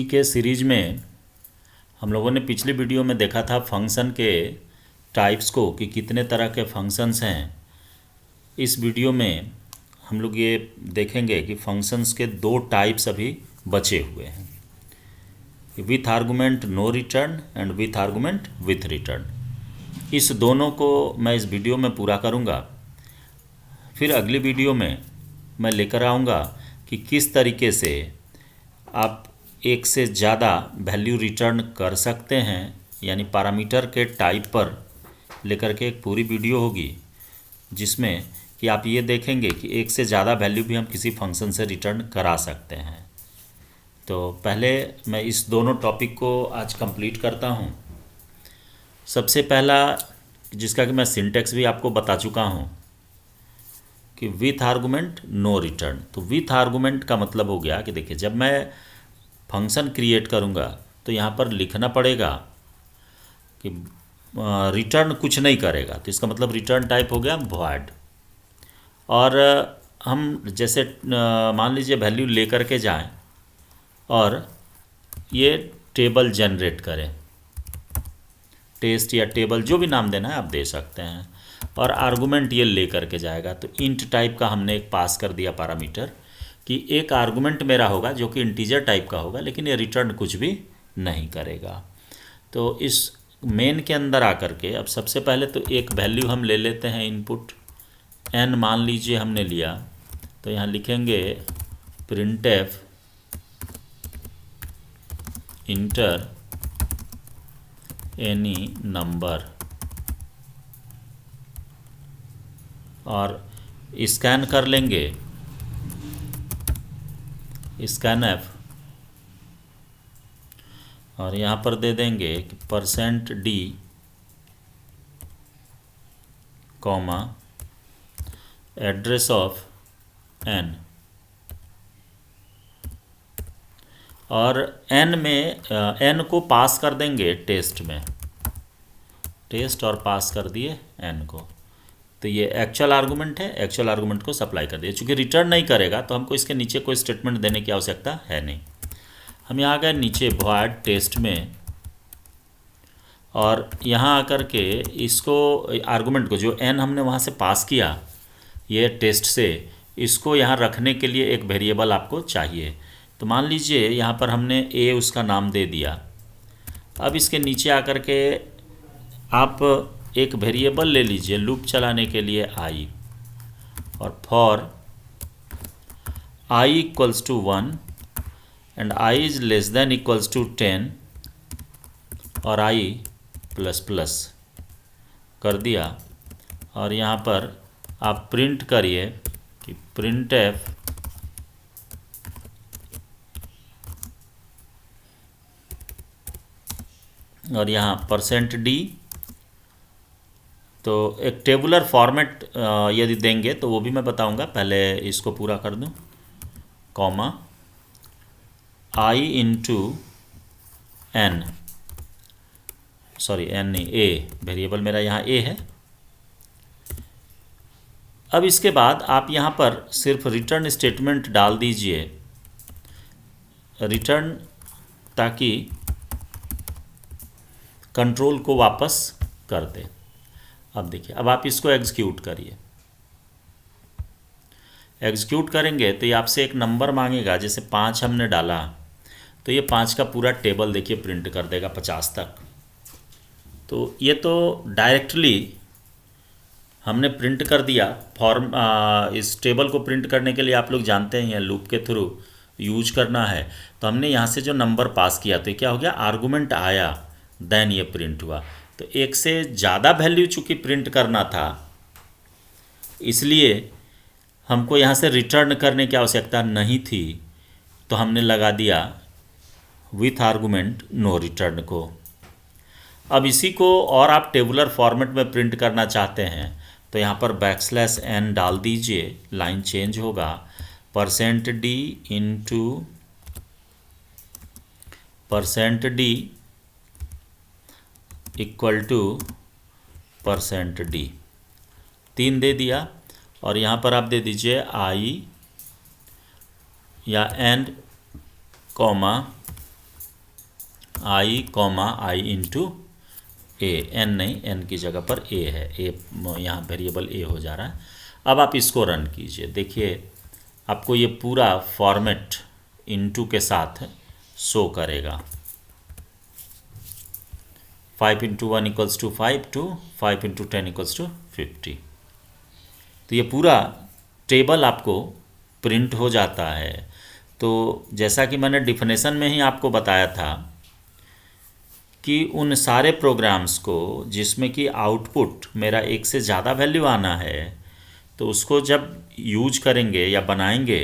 के सीरीज में हम लोगों ने पिछली वीडियो में देखा था फंक्शन के टाइप्स को कि कितने तरह के फंक्शंस हैं। इस वीडियो में हम लोग ये देखेंगे कि फंक्शंस के दो टाइप्स अभी बचे हुए हैं, with argument no return and with argument with return. इस दोनों को मैं इस वीडियो में पूरा करूँगा। फिर अगली वीडियो में मैं लेकर आऊँगा कि किस तरीके से आप एक से ज़्यादा वैल्यू रिटर्न कर सकते हैं, यानी पैरामीटर के टाइप पर लेकर के एक पूरी वीडियो होगी जिसमें कि आप ये देखेंगे कि एक से ज़्यादा वैल्यू भी हम किसी फंक्शन से रिटर्न करा सकते हैं। तो पहले मैं इस दोनों टॉपिक को आज कंप्लीट करता हूँ। सबसे पहला, जिसका कि मैं सिंटेक्स भी आपको बता चुका हूँ कि विथ आर्गुमेंट नो रिटर्न। तो विथ आर्गुमेंट का मतलब हो गया कि देखिए, जब मैं फंक्शन क्रिएट करूँगा तो यहाँ पर लिखना पड़ेगा कि रिटर्न कुछ नहीं करेगा, तो इसका मतलब रिटर्न टाइप हो गया वॉइड। और हम जैसे मान लीजिए वैल्यू लेकर के जाएं और ये टेबल जनरेट करें, टेस्ट या टेबल जो भी नाम देना है आप दे सकते हैं, और आर्गुमेंट ये ले करके जाएगा। तो इंट टाइप का हमने एक पास कर दिया पैरामीटर कि एक आर्गुमेंट मेरा होगा जो कि इंटीजर टाइप का होगा, लेकिन ये रिटर्न कुछ भी नहीं करेगा। तो इस मेन के अंदर आकर के अब सबसे पहले तो एक वैल्यू हम ले लेते हैं, इनपुट n मान लीजिए हमने लिया। तो यहाँ लिखेंगे प्रिंटफ इंटर एनी नंबर, और स्कैन कर लेंगे स्कैनफ, और यहाँ पर दे देंगे कि %d comma address of n, और n में n को पास कर देंगे टेस्ट में, टेस्ट और पास कर दिए n को। तो ये एक्चुअल आर्गुमेंट है, एक्चुअल आर्गुमेंट को सप्लाई कर दिए। चूँकि रिटर्न नहीं करेगा तो हमको इसके नीचे कोई स्टेटमेंट देने की आवश्यकता है नहीं। हम यहाँ गए नीचे वॉइड टेस्ट में, और यहाँ आकर के इसको आर्गुमेंट को जो n हमने वहाँ से पास किया ये टेस्ट से, इसको यहाँ रखने के लिए एक वेरिएबल आपको चाहिए। तो मान लीजिए यहाँ पर हमने a उसका नाम दे दिया। अब इसके नीचे आकर के आप एक वेरिएबल ले लीजिए लूप चलाने के लिए i, और for i equals to 1 and i is less than equals to 10 और i प्लस प्लस कर दिया। और यहाँ पर आप प्रिंट करिए कि प्रिंटफ और यहाँ %d। तो एक टेबुलर फॉर्मेट यदि देंगे तो वो भी मैं बताऊंगा, पहले इसको पूरा कर दूं, comma i into n, sorry n नहीं a, वेरिएबल मेरा यहाँ a है। अब इसके बाद आप यहाँ पर सिर्फ रिटर्न स्टेटमेंट डाल दीजिए, रिटर्न, ताकि कंट्रोल को वापस कर दे। अब देखिए, अब आप इसको एग्जीक्यूट करिए। एग्जीक्यूट करेंगे तो ये आपसे एक नंबर मांगेगा, जैसे 5 हमने डाला तो ये 5 का पूरा टेबल देखिए प्रिंट कर देगा 50 तक। तो ये तो डायरेक्टली हमने प्रिंट कर दिया। फॉर्म इस टेबल को प्रिंट करने के लिए आप लोग जानते हैं लूप के थ्रू यूज करना है। तो हमने यहाँ से जो नंबर पास किया तो क्या हो गया, आर्गुमेंट आया, देन ये प्रिंट हुआ। तो एक से ज़्यादा वैल्यू चूँकि प्रिंट करना था, इसलिए हमको यहाँ से रिटर्न करने की आवश्यकता नहीं थी, तो हमने लगा दिया विथ आर्गुमेंट नो रिटर्न को। अब इसी को और आप टेबुलर फॉर्मेट में प्रिंट करना चाहते हैं तो यहाँ पर \n डाल दीजिए, लाइन चेंज होगा, %d into %d equal to %d, 3 दे दिया। और यहाँ पर आप दे दीजिए i या n कॉमा आई कॉमा आई इंटू ए, एन नहीं, एन की जगह पर ए है, ए यहाँ वेरिएबल ए हो जा रहा है। अब आप इसको रन कीजिए, देखिए आपको ये पूरा फॉर्मेट इनटू के साथ शो करेगा। 5 into 1 equals to 5 to 5 into 10 equals to 50। तो ये पूरा टेबल आपको प्रिंट हो जाता है। तो जैसा कि मैंने डिफिनेशन में ही आपको बताया था कि उन सारे प्रोग्राम्स को जिसमें कि आउटपुट मेरा एक से ज़्यादा वैल्यू आना है, तो उसको जब यूज करेंगे या बनाएंगे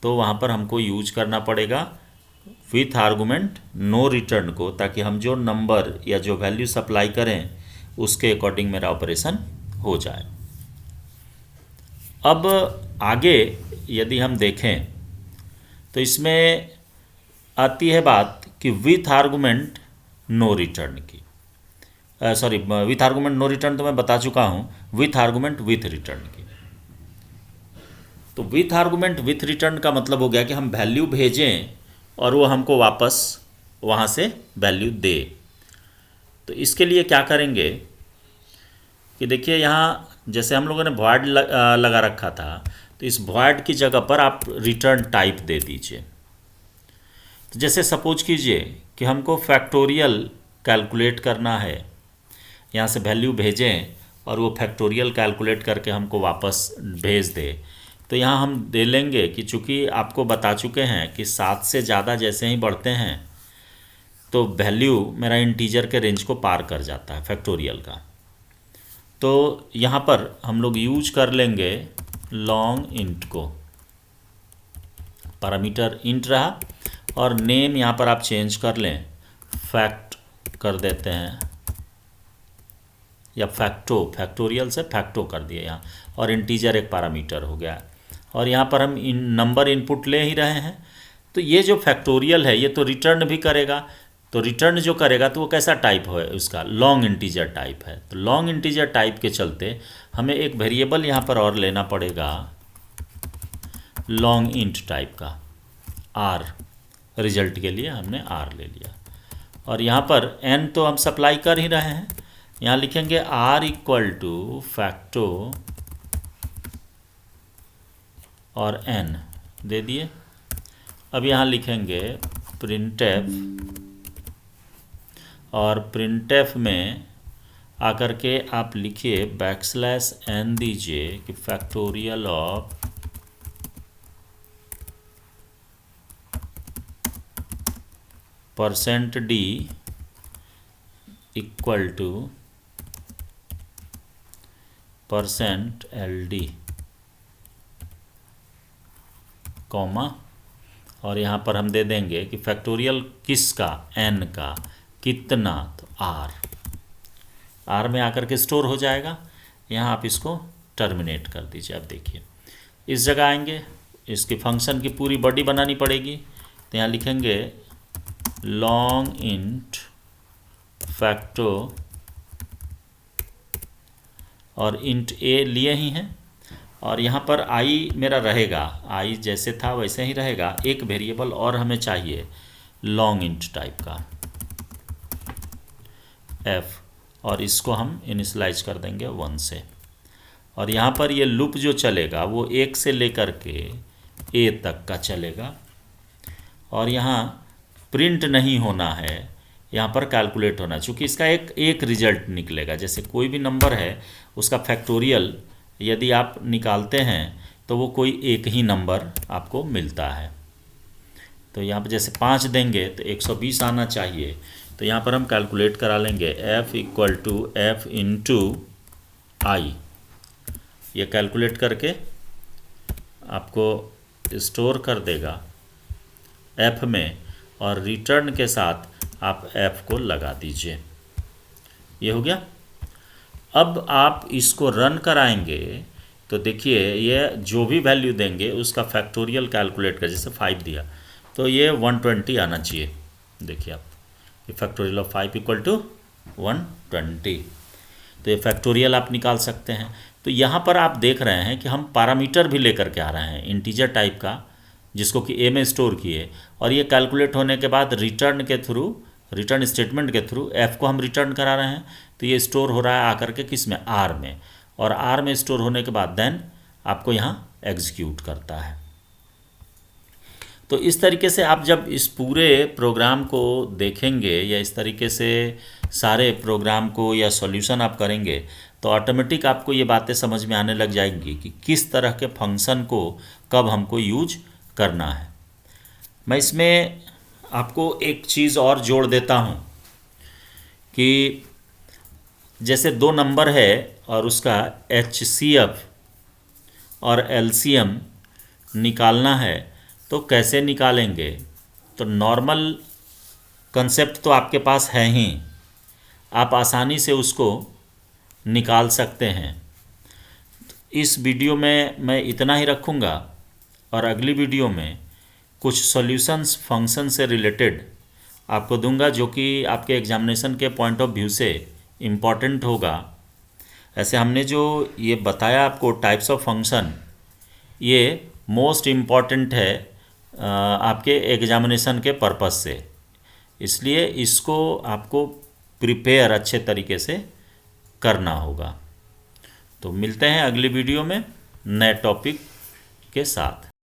तो वहाँ पर हमको यूज करना पड़ेगा विथ आर्गूमेंट नो रिटर्न को, ताकि हम जो नंबर या जो वैल्यू सप्लाई करें उसके अकॉर्डिंग मेरा ऑपरेशन हो जाए। अब आगे यदि हम देखें तो इसमें आती है बात कि विथ आर्गूमेंट नो रिटर्न की, sorry with argument no return तो मैं बता चुका हूँ, विथ आर्गूमेंट विथ रिटर्न की। तो विथ आर्गूमेंट विथ रिटर्न का मतलब हो गया कि हम वैल्यू भेजें और वो हमको वापस वहाँ से वैल्यू दे। तो इसके लिए क्या करेंगे कि देखिए यहाँ जैसे हम लोगों ने वॉइड लगा रखा था, तो इस वॉइड की जगह पर आप रिटर्न टाइप दे दीजिए। तो जैसे सपोज कीजिए कि हमको फैक्टोरियल कैलकुलेट करना है, यहाँ से वैल्यू भेजें और वो फैक्टोरियल कैलकुलेट करके हमको वापस भेज दे। तो यहाँ हम दे लेंगे कि चूँकि आपको बता चुके हैं कि 7 से ज़्यादा जैसे ही बढ़ते हैं तो वैल्यू मेरा इंटीजर के रेंज को पार कर जाता है फैक्टोरियल का। तो यहाँ पर हम लोग यूज कर लेंगे लॉन्ग इंट को, पैरामीटर इंट रहा और नेम यहाँ पर आप चेंज कर लें, फैक्ट कर देते हैं या फैक्टोरियल से फैक्टो कर दिए यहाँ, और इंटीजर एक पैरामीटर हो गया। और यहाँ पर हम नंबर इनपुट ले ही रहे हैं। तो ये जो फैक्टोरियल है ये तो रिटर्न भी करेगा, तो रिटर्न जो करेगा तो वो कैसा टाइप है उसका, लॉन्ग इंटीजर टाइप है। तो लॉन्ग इंटीजर टाइप के चलते हमें एक वेरिएबल यहाँ पर और लेना पड़ेगा लॉन्ग इंट टाइप का, आर, रिजल्ट के लिए हमने आर ले लिया। और यहाँ पर एन तो हम सप्लाई कर ही रहे हैं, यहाँ लिखेंगे आर इक्वल टू फैक्टो और एन दे दिए। अब यहाँ लिखेंगे प्रिंटफ, और प्रिंटफ में आकर के आप लिखिए बैकस्लैश n दीजिए कि factorial of %d equal to %ld comma, और यहाँ पर हम दे देंगे कि फैक्टोरियल किसका, n का, कितना, तो आर में आकर के स्टोर हो जाएगा। यहाँ आप इसको टर्मिनेट कर दीजिए। अब देखिए इस जगह आएंगे, इसकी फंक्शन की पूरी बॉडी बनानी पड़ेगी। तो यहाँ लिखेंगे लॉन्ग इंट फैक्टो और इंट ए लिए ही हैं, और यहाँ पर आई मेरा रहेगा, आई जैसे था वैसे ही रहेगा। एक वेरिएबल और हमें चाहिए लॉन्ग इंट टाइप का f, और इसको हम इनिशलाइज कर देंगे 1 से। और यहाँ पर ये लूप जो चलेगा वो 1 से लेकर के a तक का चलेगा, और यहाँ प्रिंट नहीं होना है, यहाँ पर कैलकुलेट होना है। चूँकि इसका एक रिजल्ट निकलेगा, जैसे कोई भी नंबर है उसका फैक्टोरियल यदि आप निकालते हैं तो वो कोई एक ही नंबर आपको मिलता है। तो यहाँ पर जैसे 5 देंगे तो 120 आना चाहिए। तो यहाँ पर हम कैलकुलेट करा लेंगे f equal to f into I, ये कैलकुलेट करके आपको स्टोर कर देगा f में, और रिटर्न के साथ आप f को लगा दीजिए। ये हो गया। अब आप इसको रन कराएंगे तो देखिए ये जो भी वैल्यू देंगे उसका फैक्टोरियल कैलकुलेट कर, जैसे 5 दिया तो ये 120 आना चाहिए। देखिए आप, ये फैक्टोरियल ऑफ 5 इक्वल टू 120, तो ये फैक्टोरियल आप निकाल सकते हैं। तो यहाँ पर आप देख रहे हैं कि हम पैरामीटर भी लेकर के आ रहे हैं इंटीजर टाइप का, जिसको कि ए में स्टोर किए, और ये कैलकुलेट होने के बाद रिटर्न के थ्रू रिटर्न स्टेटमेंट के थ्रू एफ को हम रिटर्न करा रहे हैं, तो ये स्टोर हो रहा है आकर के किस में, आर में, और आर में स्टोर होने के बाद देन आपको यहाँ एग्जीक्यूट करता है। तो इस तरीके से आप जब इस पूरे प्रोग्राम को देखेंगे या इस तरीके से सारे प्रोग्राम को या सॉल्यूशन आप करेंगे तो ऑटोमेटिक आपको ये बातें समझ में आने लग जाएंगी कि किस तरह के फंक्शन को कब हमको यूज करना है। मैं इसमें आपको एक चीज़ और जोड़ देता हूँ कि जैसे दो नंबर है और उसका HCF और LCM निकालना है तो कैसे निकालेंगे। तो नॉर्मल कंसेप्ट तो आपके पास है ही, आप आसानी से उसको निकाल सकते हैं। इस वीडियो में मैं इतना ही रखूँगा और अगली वीडियो में कुछ सॉल्यूशंस फंक्शन से रिलेटेड आपको दूंगा जो कि आपके एग्जामिनेशन के पॉइंट ऑफ व्यू से इम्पॉर्टेंट होगा। ऐसे हमने जो ये बताया आपको टाइप्स ऑफ फंक्शन, ये मोस्ट इम्पॉर्टेंट है आपके एग्जामिनेशन के पर्पस से, इसलिए इसको आपको प्रिपेयर अच्छे तरीके से करना होगा। तो मिलते हैं अगली वीडियो में नए टॉपिक के साथ।